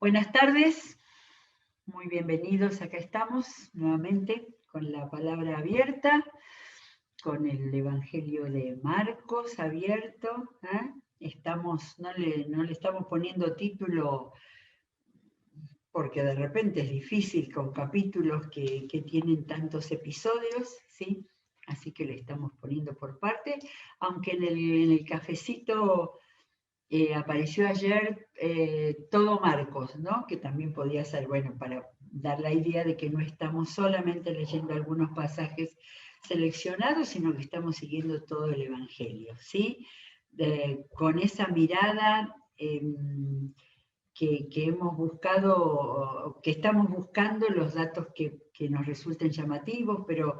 Buenas tardes, muy bienvenidos. Acá estamos nuevamente con la palabra abierta, con el Evangelio de Marcos abierto. No le estamos poniendo título porque de repente es difícil con capítulos que tienen tantos episodios, ¿sí? Así que le estamos poniendo por parte, aunque en el cafecito apareció ayer todo Marcos, ¿no? Que también podía ser, bueno, para dar la idea de que no estamos solamente leyendo algunos pasajes seleccionados, sino que estamos siguiendo todo el Evangelio, ¿sí? Con esa mirada que hemos buscado, que estamos buscando los datos que nos resulten llamativos, pero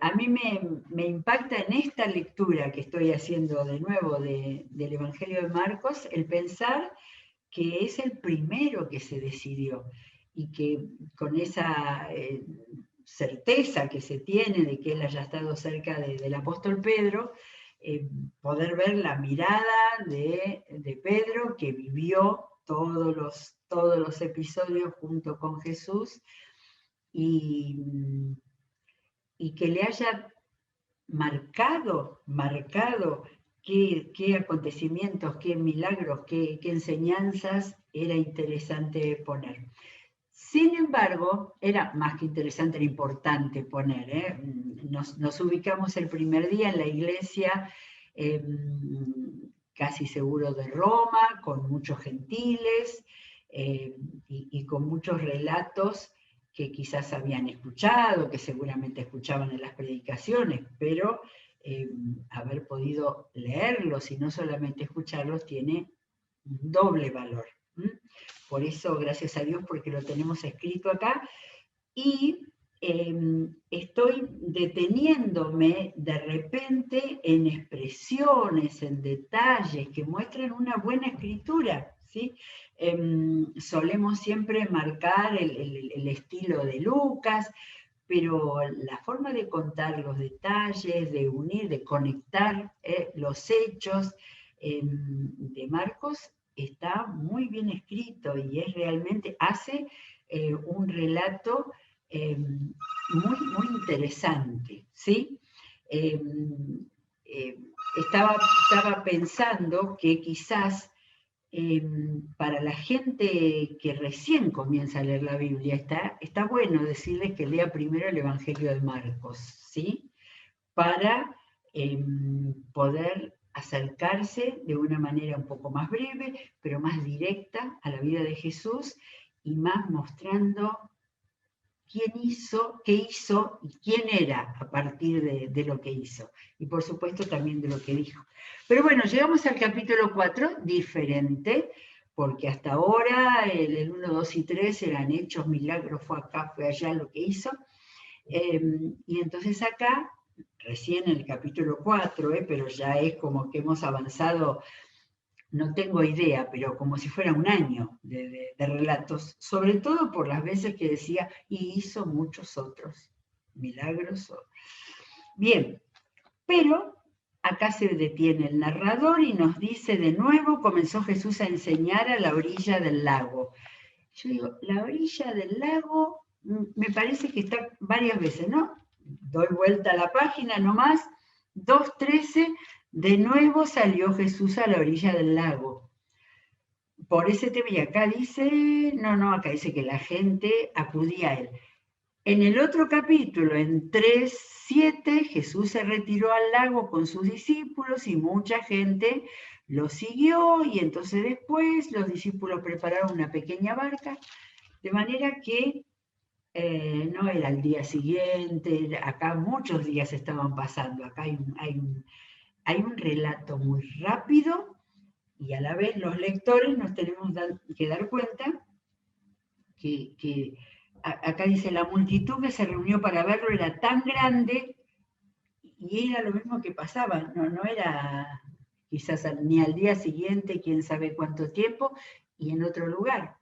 a mí me impacta en esta lectura que estoy haciendo de nuevo del Evangelio de Marcos, el pensar que es el primero que se decidió y que con esa certeza que se tiene de que él haya estado cerca del apóstol Pedro, poder ver la mirada de Pedro que vivió todos los episodios junto con Jesús y que le haya marcado qué acontecimientos, qué milagros, qué enseñanzas era interesante poner. Sin embargo, era más que interesante, era importante poner. Nos ubicamos el primer día en la iglesia, casi seguro de Roma, con muchos gentiles y con muchos relatos que quizás habían escuchado, que seguramente escuchaban en las predicaciones, pero haber podido leerlos y no solamente escucharlos tiene un doble valor. Por eso, gracias a Dios, porque lo tenemos escrito acá. Y estoy deteniéndome de repente en expresiones, en detalles que muestran una buena escritura, ¿sí? Solemos siempre marcar el estilo de Lucas, pero la forma de contar los detalles, de unir, de conectar los hechos de Marcos está muy bien escrito y es realmente, hace un relato muy interesante, ¿sí? Eh, estaba pensando que quizás para la gente que recién comienza a leer la Biblia, está bueno decirles que lea primero el Evangelio de Marcos, ¿sí? Para poder acercarse de una manera un poco más breve, pero más directa a la vida de Jesús y más mostrando quién hizo, qué hizo y quién era a partir de lo que hizo. Y por supuesto también de lo que dijo. Pero bueno, llegamos al capítulo 4, diferente, porque hasta ahora el 1, 2 y 3 eran hechos, milagros, fue acá, fue allá lo que hizo. Y entonces acá, recién en el capítulo 4, pero ya es como que hemos avanzado, no tengo idea, pero como si fuera un año de relatos, sobre todo por las veces que decía, y hizo muchos otros milagros. Bien, pero acá se detiene el narrador y nos dice de nuevo, comenzó Jesús a enseñar a la orilla del lago. Yo digo, la orilla del lago, me parece que está varias veces, ¿no? Doy vuelta a la página nomás, 2:13, de nuevo salió Jesús a la orilla del lago. Por ese tema, y acá dice, no, acá dice que la gente acudía a él. En el otro capítulo, en 3:7, Jesús se retiró al lago con sus discípulos y mucha gente lo siguió, y entonces después los discípulos prepararon una pequeña barca, de manera que no era el día siguiente, acá muchos días estaban pasando, acá hay un relato muy rápido y a la vez los lectores nos tenemos que dar cuenta que acá dice, la multitud que se reunió para verlo era tan grande y era lo mismo que pasaba, no era quizás ni al día siguiente, quién sabe cuánto tiempo, y en otro lugar.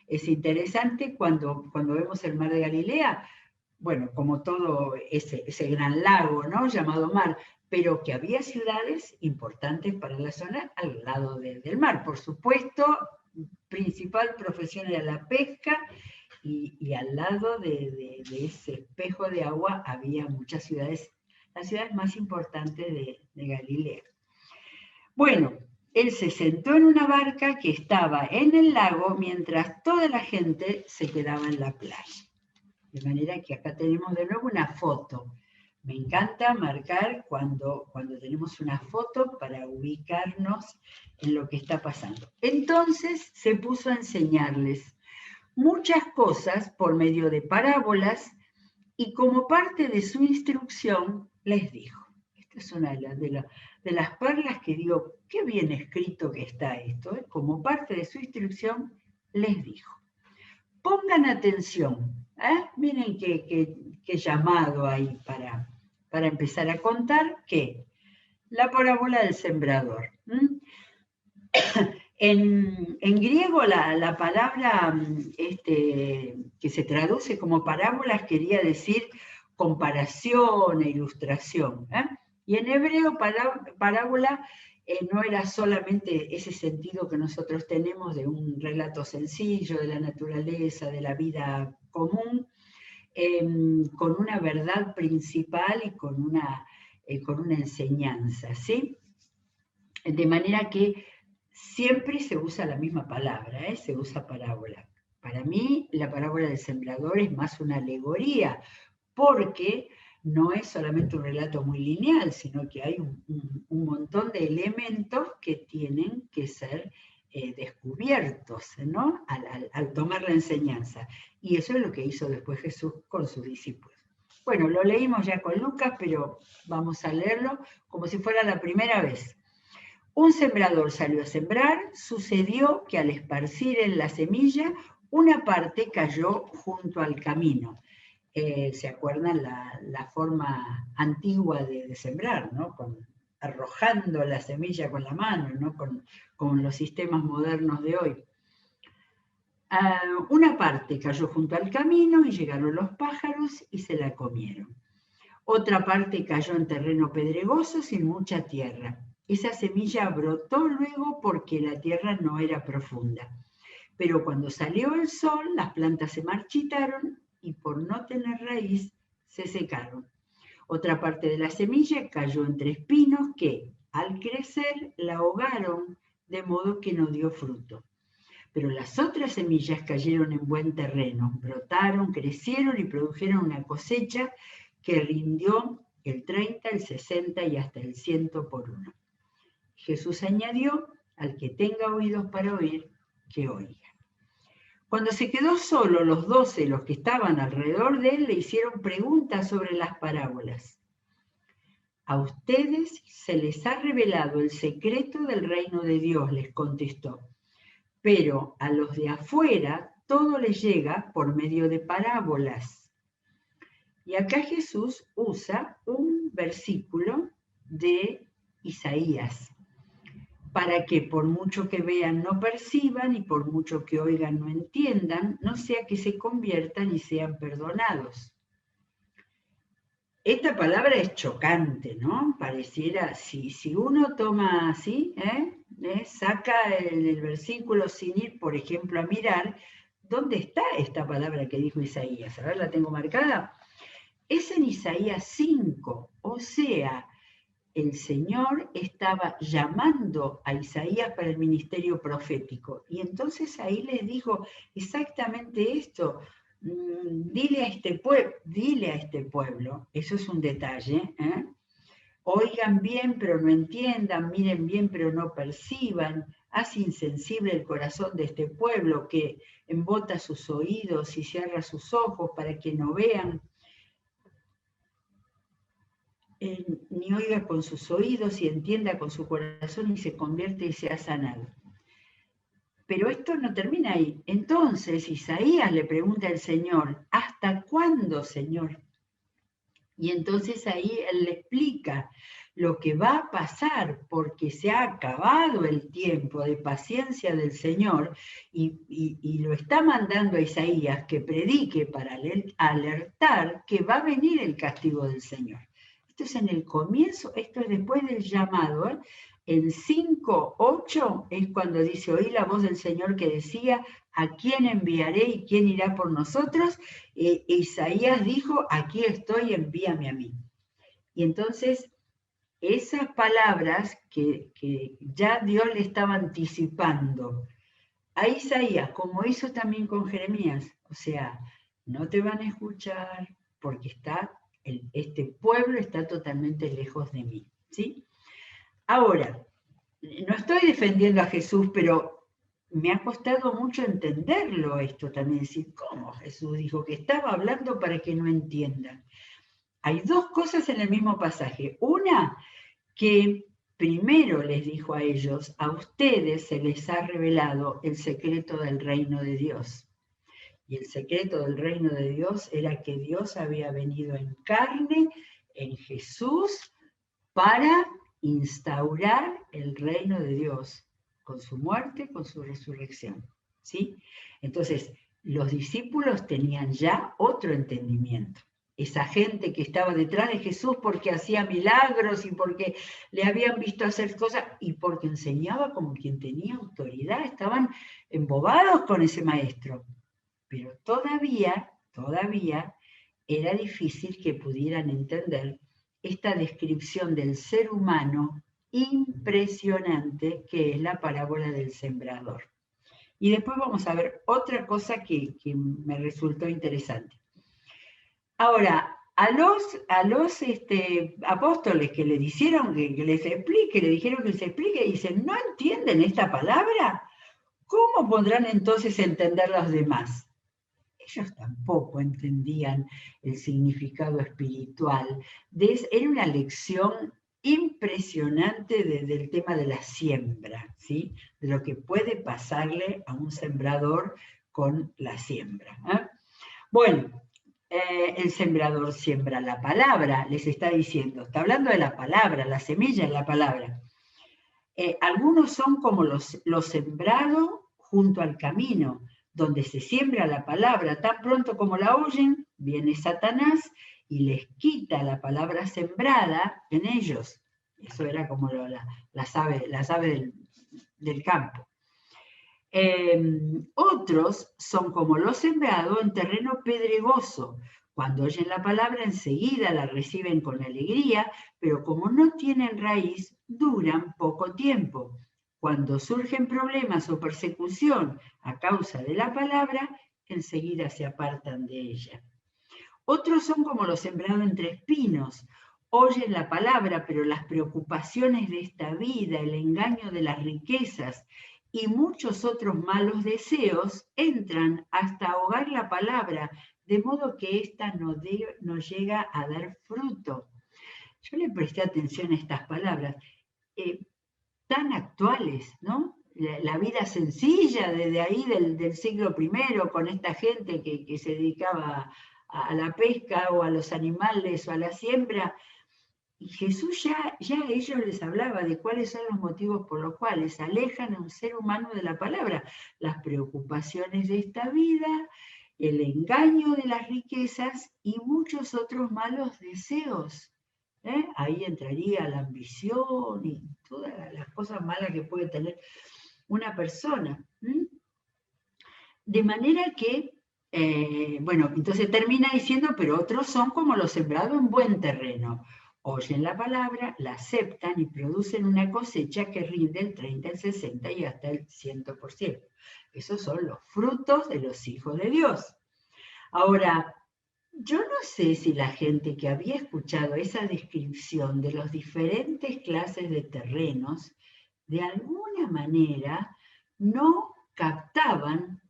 Es interesante cuando vemos el mar de Galilea, bueno, como todo ese gran lago, ¿no? Llamado mar, pero que había ciudades importantes para la zona al lado del mar. Por supuesto, principal profesión era la pesca, y al lado de ese espejo de agua había muchas ciudades, las ciudades más importantes de Galilea. Bueno, él se sentó en una barca que estaba en el lago mientras toda la gente se quedaba en la playa. De manera que acá tenemos de nuevo una foto. Me encanta marcar cuando tenemos una foto para ubicarnos en lo que está pasando. Entonces se puso a enseñarles muchas cosas por medio de parábolas y como parte de su instrucción les dijo. Esta es una de las perlas que digo, qué bien escrito que está esto. Como parte de su instrucción les dijo. Pongan atención. Miren qué llamado hay para empezar a contar que la parábola del sembrador. En griego la palabra que se traduce como parábolas quería decir comparación e ilustración. Y en hebreo parábola no era solamente ese sentido que nosotros tenemos de un relato sencillo de la naturaleza, de la vida común, con una verdad principal y con una enseñanza, ¿sí? De manera que siempre se usa la misma palabra, se usa parábola. Para mí, la parábola del sembrador es más una alegoría, porque no es solamente un relato muy lineal, sino que hay un montón de elementos que tienen que ser descubiertos, ¿no? Al tomar la enseñanza. Y eso es lo que hizo después Jesús con sus discípulos. Bueno, lo leímos ya con Lucas, pero vamos a leerlo como si fuera la primera vez. Un sembrador salió a sembrar, sucedió que al esparcir en la semilla, una parte cayó junto al camino. ¿Se acuerdan la forma antigua de sembrar, ¿no? Arrojando la semilla con la mano, ¿no? Con los sistemas modernos de hoy. Una parte cayó junto al camino y llegaron los pájaros y se la comieron. Otra parte cayó en terreno pedregoso sin mucha tierra. Esa semilla brotó luego porque la tierra no era profunda. Pero cuando salió el sol, las plantas se marchitaron y por no tener raíz, se secaron. Otra parte de la semilla cayó entre espinos que, al crecer, la ahogaron, de modo que no dio fruto. Pero las otras semillas cayeron en buen terreno, brotaron, crecieron y produjeron una cosecha que rindió el 30, el 60 y hasta el 100 por uno. Jesús añadió, al que tenga oídos para oír, que oiga. Cuando se quedó solo, los 12, los que estaban alrededor de él, le hicieron preguntas sobre las parábolas. A ustedes se les ha revelado el secreto del reino de Dios, les contestó. Pero a los de afuera todo les llega por medio de parábolas. Y acá Jesús usa un versículo de Isaías, para que por mucho que vean no perciban y por mucho que oigan no entiendan, no sea que se conviertan y sean perdonados. Esta palabra es chocante, ¿no? Pareciera, si uno toma así, saca el versículo sin ir, por ejemplo, a mirar, ¿dónde está esta palabra que dijo Isaías? A ver, la tengo marcada. Es en Isaías 5, o sea, el Señor estaba llamando a Isaías para el ministerio profético. Y entonces ahí le dijo exactamente esto. Dile a este pueblo, eso es un detalle, oigan bien pero no entiendan, miren bien pero no perciban, haz insensible el corazón de este pueblo que embota sus oídos y cierra sus ojos para que no vean, ni oiga con sus oídos y entienda con su corazón y se convierte y sea sanado. Pero esto no termina ahí. Entonces Isaías le pregunta al Señor, ¿hasta cuándo, Señor? Y entonces ahí él le explica lo que va a pasar porque se ha acabado el tiempo de paciencia del Señor y lo está mandando a Isaías que predique para alertar que va a venir el castigo del Señor. Esto es en el comienzo, esto es después del llamado. En 5:8 es cuando dice, oí la voz del Señor que decía, ¿a quién enviaré y quién irá por nosotros? Isaías dijo, aquí estoy, envíame a mí. Y entonces, esas palabras que ya Dios le estaba anticipando a Isaías, como hizo también con Jeremías, o sea, no te van a escuchar porque este pueblo está totalmente lejos de mí, ¿sí? Ahora, no estoy defendiendo a Jesús, pero me ha costado mucho entenderlo esto también, decir, ¿cómo Jesús dijo que estaba hablando para que no entiendan? Hay dos cosas en el mismo pasaje. Una, que primero les dijo a ellos, a ustedes se les ha revelado el secreto del reino de Dios. Y el secreto del reino de Dios era que Dios había venido en carne, en Jesús, para instaurar el reino de Dios, con su muerte, con su resurrección. ¿Sí? Entonces, los discípulos tenían ya otro entendimiento. Esa gente que estaba detrás de Jesús porque hacía milagros y porque le habían visto hacer cosas y porque enseñaba como quien tenía autoridad, estaban embobados con ese maestro. Pero todavía era difícil que pudieran entender esta descripción del ser humano impresionante que es la parábola del sembrador. Y después vamos a ver otra cosa que me resultó interesante. Ahora, a los apóstoles que le dijeron que les explique, le dijeron que se explique, y dicen, ¿no entienden esta palabra? ¿Cómo podrán entonces entender los demás? Ellos tampoco entendían el significado espiritual. Era una lección impresionante del tema de la siembra, ¿sí? De lo que puede pasarle a un sembrador con la siembra. Bueno, el sembrador siembra la palabra, les está diciendo, está hablando de la palabra, la semilla es la palabra. Algunos son como los sembrados junto al camino, donde se siembra la palabra, tan pronto como la oyen, viene Satanás y les quita la palabra sembrada en ellos. Eso era como las aves del campo. Otros son como los sembrados en terreno pedregoso. Cuando oyen la palabra, enseguida la reciben con alegría, pero como no tienen raíz, duran poco tiempo. Cuando surgen problemas o persecución a causa de la palabra, enseguida se apartan de ella. Otros son como los sembrados entre espinos. Oyen la palabra, pero las preocupaciones de esta vida, el engaño de las riquezas y muchos otros malos deseos entran hasta ahogar la palabra, de modo que ésta no llega a dar fruto. Yo le presté atención a estas palabras, tan actuales, ¿no? La vida sencilla desde ahí del siglo I, con esta gente que se dedicaba a la pesca o a los animales o a la siembra. Y Jesús ya a ellos les hablaba de cuáles son los motivos por los cuales alejan a un ser humano de la palabra. Las preocupaciones de esta vida, el engaño de las riquezas y muchos otros malos deseos. Ahí entraría la ambición y todas las cosas malas que puede tener una persona. De manera que, bueno, entonces termina diciendo, pero otros son como los sembrados en buen terreno. Oyen la palabra, la aceptan y producen una cosecha que rinde el 30, el 60 y hasta el 100%. Esos son los frutos de los hijos de Dios. Ahora, yo no sé si la gente que había escuchado esa descripción de las diferentes clases de terrenos, de alguna manera no captaban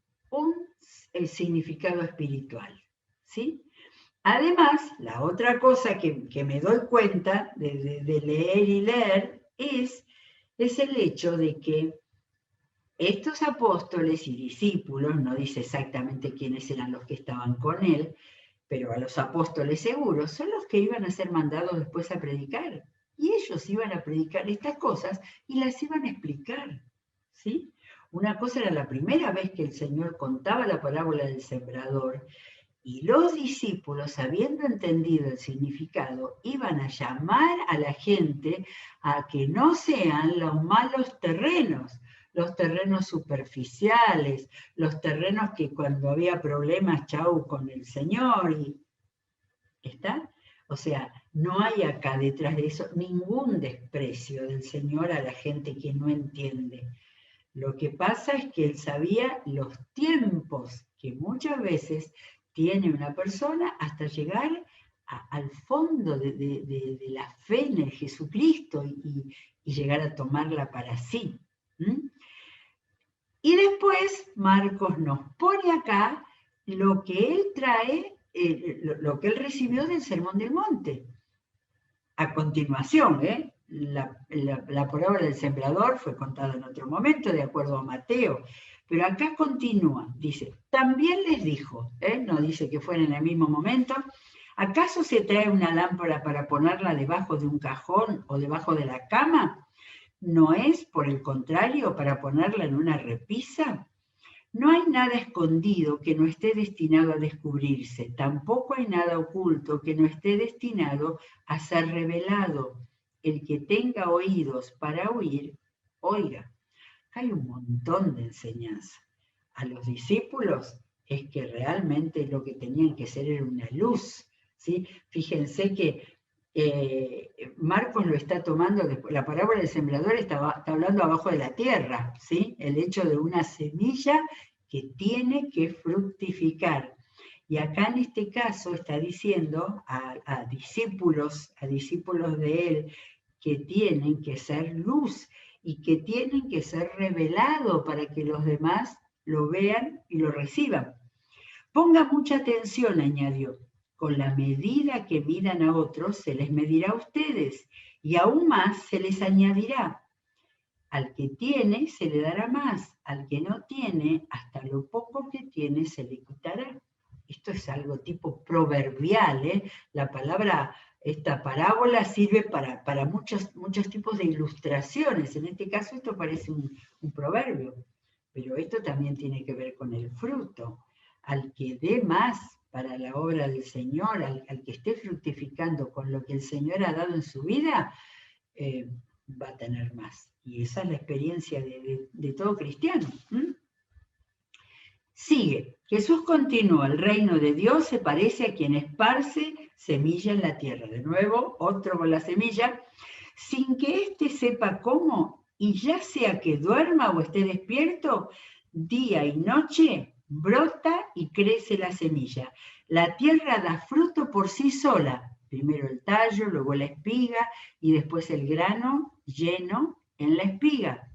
el significado espiritual, ¿sí? Además, la otra cosa que me doy cuenta de leer y leer es el hecho de que estos apóstoles y discípulos, no dice exactamente quiénes eran los que estaban con él, pero a los apóstoles seguros, son los que iban a ser mandados después a predicar. Y ellos iban a predicar estas cosas y las iban a explicar, ¿sí? Una cosa era la primera vez que el Señor contaba la parábola del sembrador Y los discípulos, habiendo entendido el significado, iban a llamar a la gente a que no sean los malos terrenos, los terrenos superficiales, los terrenos que cuando había problemas, chau con el Señor, y ¿está? O sea, no hay acá detrás de eso ningún desprecio del Señor a la gente que no entiende. Lo que pasa es que él sabía los tiempos que muchas veces tiene una persona hasta llegar al fondo de la fe en el Jesucristo y llegar a tomarla para sí. ¿Mm? Y después Marcos nos pone acá lo que él trae, lo que él recibió del Sermón del Monte. A continuación, la parábola del sembrador fue contada en otro momento, de acuerdo a Mateo, pero acá continúa, dice, también les dijo, no dice que fuera en el mismo momento, ¿acaso se trae una lámpara para ponerla debajo de un cajón o debajo de la cama? ¿No es, por el contrario, para ponerla en una repisa? No hay nada escondido que no esté destinado a descubrirse, tampoco hay nada oculto que no esté destinado a ser revelado. El que tenga oídos para oír, oiga. Hay un montón de enseñanza. A los discípulos es que realmente lo que tenían que ser era una luz, ¿sí? Fíjense que Marcos lo está tomando, la parábola del sembrador está hablando abajo de la tierra, ¿sí? El hecho de una semilla que tiene que fructificar. Y acá en este caso está diciendo a discípulos de él que tienen que ser luz y que tienen que ser revelados para que los demás lo vean y lo reciban. Ponga mucha atención, añadió. Con la medida que midan a otros, se les medirá a ustedes, y aún más se les añadirá. Al que tiene, se le dará más. Al que no tiene, hasta lo poco que tiene, se le quitará. Esto es algo tipo proverbial, ¿eh? La palabra, esta parábola sirve para muchos tipos de ilustraciones. En este caso, esto parece un proverbio, pero esto también tiene que ver con el fruto. Al que dé más para la obra del Señor, al que esté fructificando con lo que el Señor ha dado en su vida, va a tener más. Y esa es la experiencia de todo cristiano. Sigue. Jesús continúa, el reino de Dios se parece a quien esparce semilla en la tierra. De nuevo, otro con la semilla, sin que éste sepa cómo, y ya sea que duerma o esté despierto, día y noche, brota y crece la semilla. La tierra da fruto por sí sola, primero el tallo, luego la espiga y después el grano lleno en la espiga.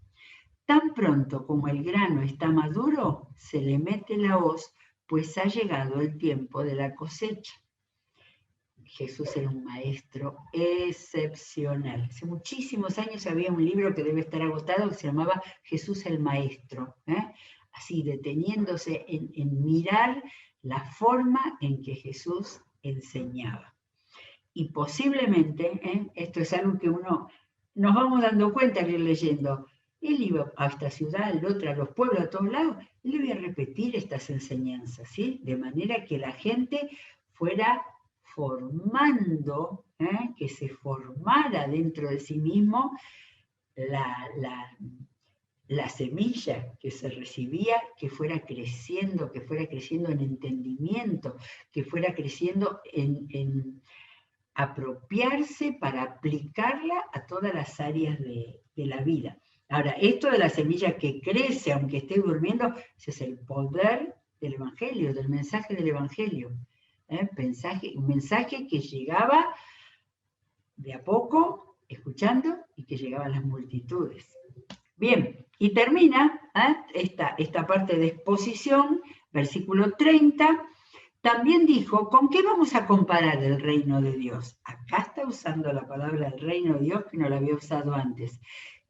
Tan pronto como el grano está maduro, se le mete la hoz, pues ha llegado el tiempo de la cosecha. Jesús era un maestro excepcional. Hace muchísimos años había un libro que debe estar agotado que se llamaba Jesús el Maestro, así deteniéndose en mirar la forma en que Jesús enseñaba. Y posiblemente, esto es algo que nos vamos dando cuenta al ir leyendo, él iba a esta ciudad, a la otra, a los pueblos, a todos lados, él iba a repetir estas enseñanzas, ¿sí? De manera que la gente fuera formando, que se formara dentro de sí mismo la semilla que se recibía, que fuera creciendo en entendimiento, que fuera creciendo en apropiarse para aplicarla a todas las áreas de la vida. Ahora, esto de la semilla que crece, aunque esté durmiendo, ese es el poder del Evangelio, del mensaje del Evangelio. Un mensaje que llegaba de a poco, escuchando, y que llegaba a las multitudes. Bien, y termina esta parte de exposición, versículo 30, también dijo, ¿con qué vamos a comparar el reino de Dios? Acá está usando la palabra el reino de Dios que no la había usado antes.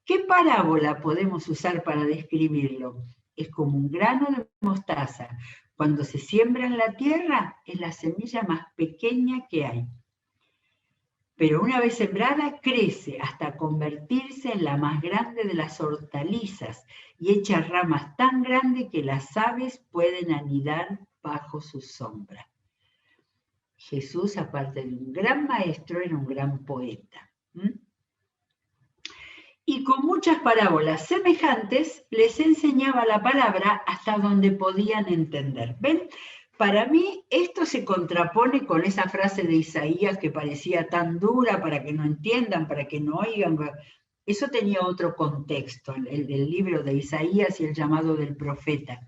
¿Qué parábola podemos usar para describirlo? Es como un grano de mostaza. Cuando se siembra en la tierra, es la semilla más pequeña que hay. Pero una vez sembrada, crece hasta convertirse en la más grande de las hortalizas y echa ramas tan grandes que las aves pueden anidar bajo su sombra. Jesús, aparte de un gran maestro, era un gran poeta. Y con muchas parábolas semejantes les enseñaba la palabra hasta donde podían entender. ¿Ven? Para mí esto se contrapone con esa frase de Isaías que parecía tan dura para que no entiendan, para que no oigan. Eso tenía otro contexto, el libro de Isaías y el llamado del profeta.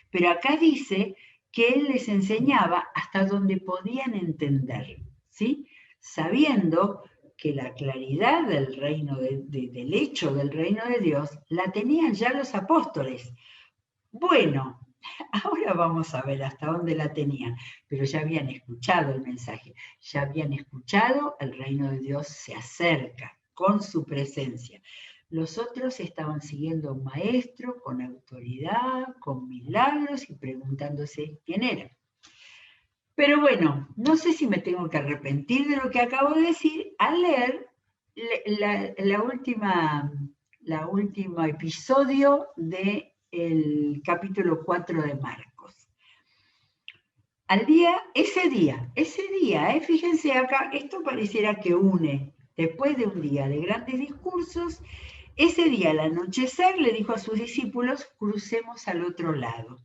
Pero acá dice que él les enseñaba hasta donde podían entender, ¿sí? Sabiendo que la claridad del reino, del hecho del reino de Dios, la tenían ya los apóstoles. Bueno, ahora vamos a ver hasta dónde la tenían, pero ya habían escuchado el mensaje, ya habían escuchado, el reino de Dios se acerca con su presencia. Los otros estaban siguiendo a un maestro con autoridad, con milagros y preguntándose quién era. Pero bueno, no sé si me tengo que arrepentir de lo que acabo de decir al leer la última episodio del capítulo 4 de Marcos. Ese día, fíjense acá, esto pareciera que une, después de un día de grandes discursos, ese día al anochecer le dijo a sus discípulos, crucemos al otro lado.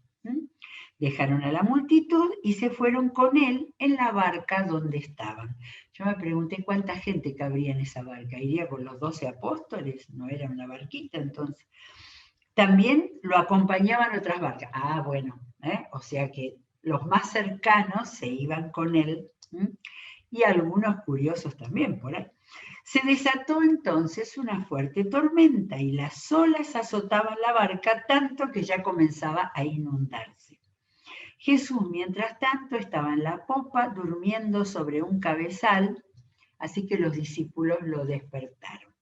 Dejaron a la multitud y se fueron con él en la barca donde estaban. Yo me pregunté cuánta gente cabría en esa barca. ¿Iría con los 12 apóstoles? No era una barquita entonces. También lo acompañaban otras barcas. Ah, bueno, o sea que los más cercanos se iban con él y algunos curiosos también por ahí. Se desató entonces una fuerte tormenta y las olas azotaban la barca tanto que ya comenzaba a inundarse. Jesús, mientras tanto, estaba en la popa durmiendo sobre un cabezal, así que los discípulos lo despertaron.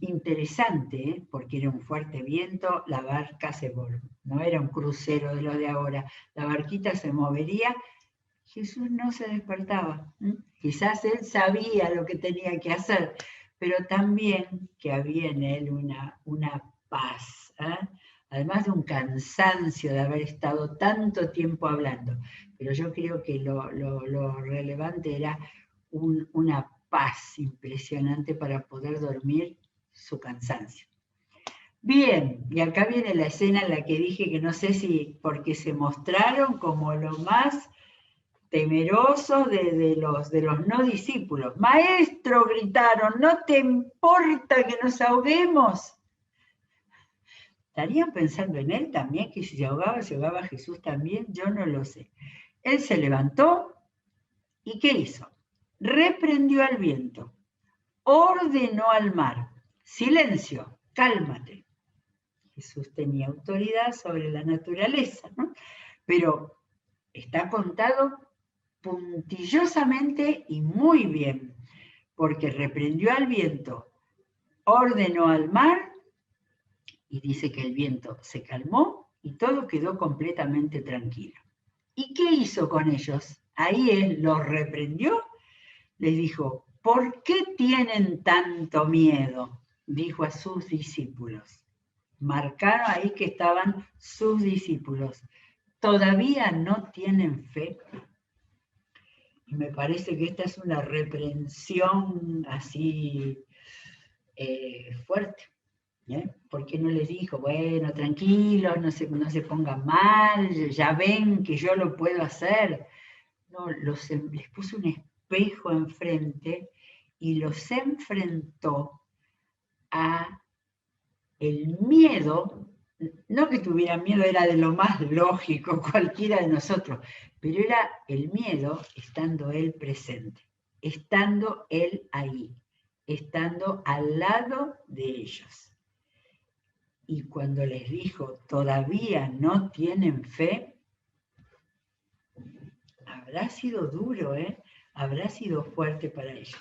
Interesante, porque era un fuerte viento, la barca no era un crucero de lo de ahora, la barquita se movería, Jesús no se despertaba. Quizás él sabía lo que tenía que hacer, pero también que había en él una paz, además de un cansancio de haber estado tanto tiempo hablando. Pero yo creo que lo relevante era una paz impresionante para poder dormir su cansancio. Bien, y acá viene la escena en la que dije que no sé si porque se mostraron como lo más temerosos de los no discípulos. Maestro, gritaron, ¿no te importa que nos ahoguemos? ¿Estarían pensando en él también, que si se ahogaba Jesús también? Yo no lo sé. Él se levantó y ¿qué hizo? Reprendió al viento, ordenó al mar, silencio, cálmate. Jesús tenía autoridad sobre la naturaleza, ¿no? Pero está contado puntillosamente y muy bien, porque reprendió al viento, ordenó al mar, y dice que el viento se calmó y todo quedó completamente tranquilo. ¿Y qué hizo con ellos? Ahí él los reprendió, les dijo, ¿por qué tienen tanto miedo? Dijo a sus discípulos. Marcaron ahí que estaban sus discípulos. ¿Todavía no tienen fe? Y me parece que esta es una reprensión así fuerte. ¿Por qué no les dijo, bueno, tranquilos, no se pongan mal, ya ven que yo lo puedo hacer? No, les puso un espejo enfrente y los enfrentó a el miedo. No que tuvieran miedo, era de lo más lógico, cualquiera de nosotros, pero era el miedo estando él presente, estando él ahí, estando al lado de ellos. Y cuando les dijo, todavía no tienen fe, habrá sido duro, habrá sido fuerte para ellos.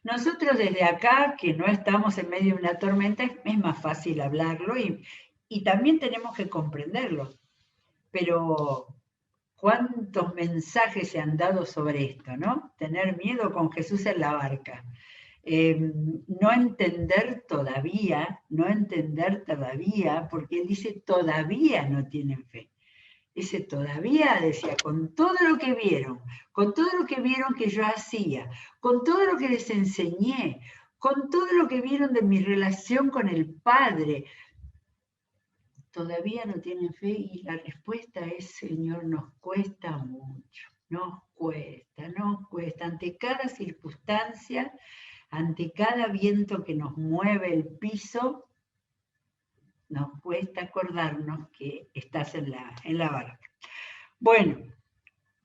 Nosotros desde acá, que no estamos en medio de una tormenta, es más fácil hablarlo y también tenemos que comprenderlo. Pero ¿cuántos mensajes se han dado sobre esto, no? Tener miedo con Jesús en la barca. No entender todavía, porque él dice todavía no tienen fe. Ese todavía decía, con todo lo que vieron que yo hacía, con todo lo que les enseñé, con todo lo que vieron de mi relación con el Padre, todavía no tienen fe. Y la respuesta es, Señor, nos cuesta mucho, nos cuesta, ante cada circunstancia, ante cada viento que nos mueve el piso, nos cuesta acordarnos que estás en la barca. Bueno,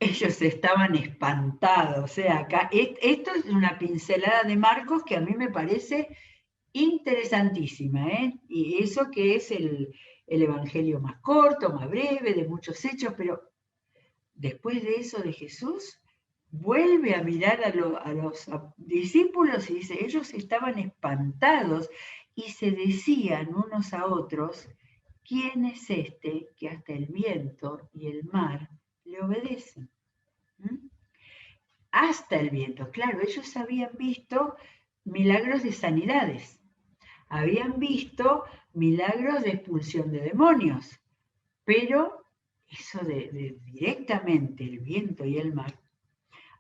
ellos estaban espantados. O sea, acá, esto es una pincelada de Marcos que a mí me parece interesantísima, ¿eh? Y eso que es el evangelio más corto, más breve, de muchos hechos, pero después de eso de Jesús, vuelve a mirar a los discípulos y dice, ellos estaban espantados y se decían unos a otros, ¿quién es este que hasta el viento y el mar le obedecen? Hasta el viento. Claro, ellos habían visto milagros de sanidades, habían visto milagros de expulsión de demonios, pero eso de directamente el viento y el mar.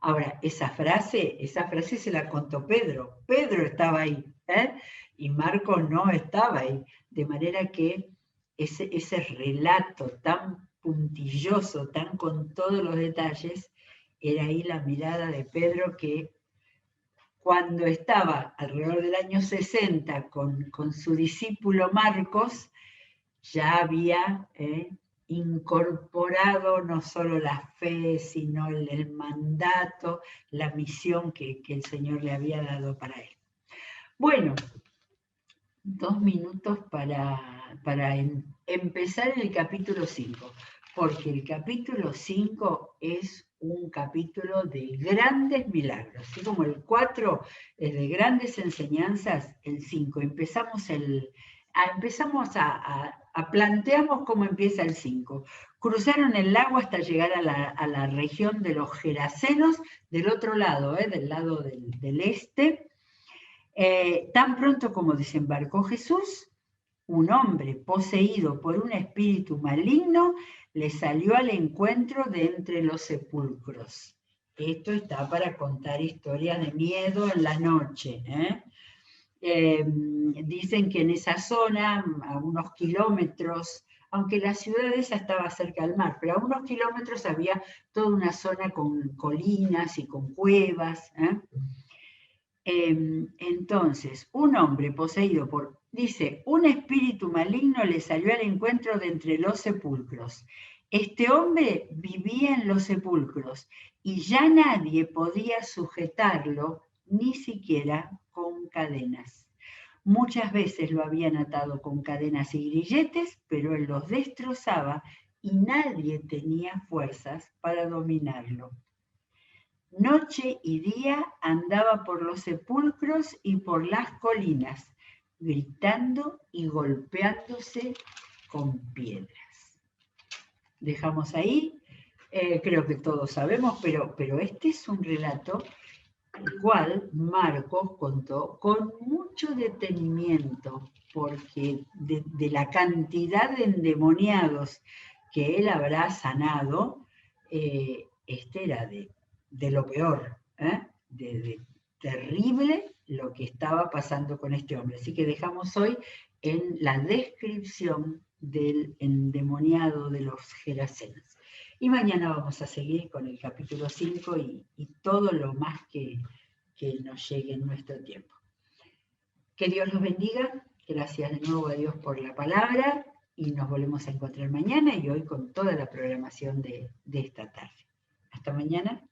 Ahora, esa frase se la contó Pedro. Pedro estaba ahí, y Marcos no estaba ahí. De manera que ese relato tan puntilloso, tan con todos los detalles, era ahí la mirada de Pedro, que cuando estaba alrededor del año 60 con su discípulo Marcos, ya había incorporado no solo la fe, sino el mandato, la misión que el Señor le había dado para él. Bueno, 2 minutos para empezar el capítulo 5, porque el capítulo 5 es un capítulo de grandes milagros. Así como el 4 es de grandes enseñanzas, el 5 planteamos cómo empieza el 5. Cruzaron el lago hasta llegar a la región de los Gerasenos, del otro lado, del lado del este. Tan pronto como desembarcó Jesús, un hombre poseído por un espíritu maligno le salió al encuentro de entre los sepulcros. Esto está para contar historias de miedo en la noche. Dicen que en esa zona, a unos kilómetros, aunque la ciudad esa estaba cerca del mar, pero a unos kilómetros había toda una zona con colinas y con cuevas. Entonces, un hombre poseído por, dice, un espíritu maligno le salió al encuentro de entre los sepulcros. Este hombre vivía en los sepulcros y ya nadie podía sujetarlo, ni siquiera con cadenas. Muchas veces lo habían atado con cadenas y grilletes, pero él los destrozaba y nadie tenía fuerzas para dominarlo. Noche y día andaba por los sepulcros y por las colinas, gritando y golpeándose con piedras. Dejamos ahí, creo que todos sabemos, pero este es un relato el cual Marcos contó con mucho detenimiento, porque de la cantidad de endemoniados que él habrá sanado, este era de lo peor, de terrible lo que estaba pasando con este hombre. Así que dejamos hoy en la descripción del endemoniado de los Gerasenos. Y mañana vamos a seguir con el capítulo 5 y todo lo más que nos llegue en nuestro tiempo. Que Dios los bendiga. Gracias de nuevo a Dios por la palabra y nos volvemos a encontrar mañana y hoy con toda la programación de esta tarde. Hasta mañana.